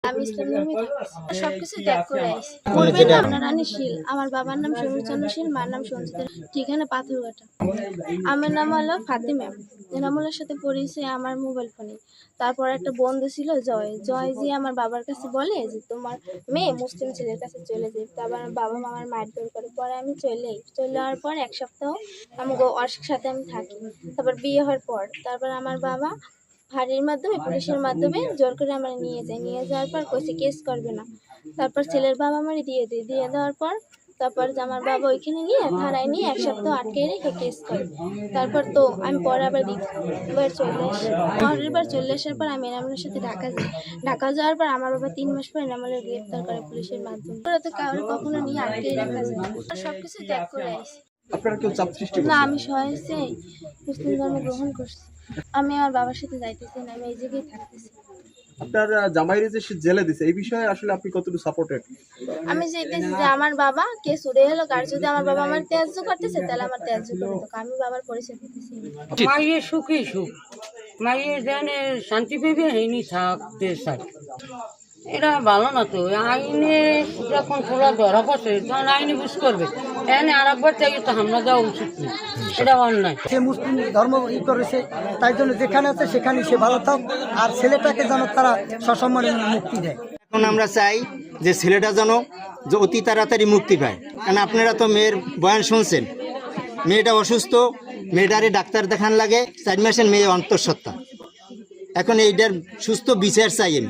আমি ইসলাম ধর্মে সবকিছু ত্যাগ করে আসি। পূর্বে নাম রানী শীল, আমার বাবার নাম সমীরচন্দ্র শীল, মার নাম সঞ্চিতা, ঠিকানা পাথরঘাটা। আমার নাম হলো ফাতিমা। এনামুলের সাথে পড়েছি আমার মোবাইল ফোনে। তারপর একটা বন্ধু ছিল জয়, জয় যে আমার বাবার কাছে বলে যে তোমার মেয়ে মুসলিম ছেলের কাছে চলে যায়। তারপর আমার বাবা মামার মারধর করে, পরে আমি চলে যাওয়ার পর এক সপ্তাহ আমি ওর সাথে আমি থাকি। তারপর বিয়ে হওয়ার পর তারপর আমার বাবা ফাঁড়ির মাধ্যমে পুলিশের মাধ্যমে জোর করে আমার নিয়ে যাওয়ার পর কইছে কেস করবে না। তারপর ছেলের বাবা আমারই দিয়ে দেওয়ার পর তারপর আমার বাবা ওইখানে নিয়ে থানায় নিয়ে এক সপ্তাহ আটকে রেখে কেস করে। তারপর তো আমি পরে আবার দ্বিতীয়বার চলে আসি। পরের বার চলে আসার পর আমি এনামুলের সাথে ঢাকা যাওয়ার পর আমার বাবা 3 মাস পর এনামুলের গ্রেপ্তার করে পুলিশের মাধ্যমে। ওরা তো কাউরে কখনো নিয়ে আটকে রাখা যায় না, সবকিছু ত্যাগ করে আসি। আপনারা কেউ চাপ সৃষ্টি না, করছেন? আমি সহজে মুসলিম ধর্ম গ্রহণ করছি। আমি আমার বাবার সাথে যাইতেছি না, আমি এই জায়গায় থাকতেছি। আপনার জামাইরে যে সে জেলে দিছে এই বিষয়ে আসলে আপনি কতটুকু সাপোর্টেড? আমি চাইতেছি যে আমার বাবা কেস উড়ে এলো, আর যদি আমার বাবা আমার ত্যায্য করতেছে তাহলে আমার ত্যায্য করে দিত। আমি বাবার পরিচয় দিতেছি। মায়ের সুখী সুখ, মায়ের জানে শান্তি পেবে হেনি থাকতে চাই। এটা ভালো না তো, আইনে যখন খোলা ধরা পড়ছে তখন আইনে বুঝ করবে, এখানে আর একবার চাই তো হামলা দেওয়া উচিত নেই, এটা অন্যায়। সে মুসলিম ধর্ম করেছে, তাই জন্য যেখানে আছে সেখানে সে ভালো থাক, আর ছেলেটাকে যেন তারা সসম্মানে মুক্তি দেয়। এখন আমরা চাই যে ছেলেটা যেন অতি তাড়াতাড়ি মুক্তি পায়। কারণ আপনারা তো মেয়ের বয়ান শুনছেন, মেয়েটা অসুস্থ, মেয়েটারে ডাক্তার দেখান লাগে, 4 মাসের মেয়ে অন্তঃসত্ত্বা। এখন এইটার সুস্থ বিচার চাই আমি।